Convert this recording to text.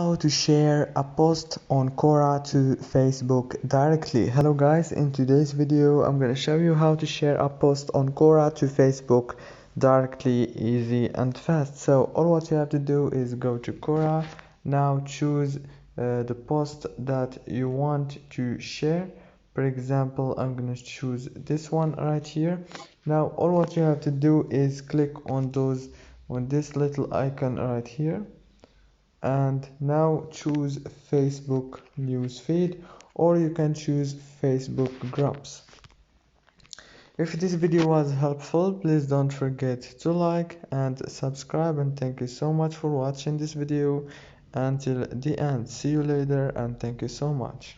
how to share a post on Quora to Facebook directly. Hello guys, in today's video I'm going to show you how to share a post on Quora to Facebook directly, easy and fast. So all what you have to do is go to Quora. Now choose the post that you want to share. For example, I'm going to choose this one right here. Now all what you have to do is click on this little icon right here, and now choose Facebook newsfeed, or you can choose Facebook groups. If this video was helpful, please don't forget to like and subscribe, and thank you so much for watching this video until the end. See you later and thank you so much.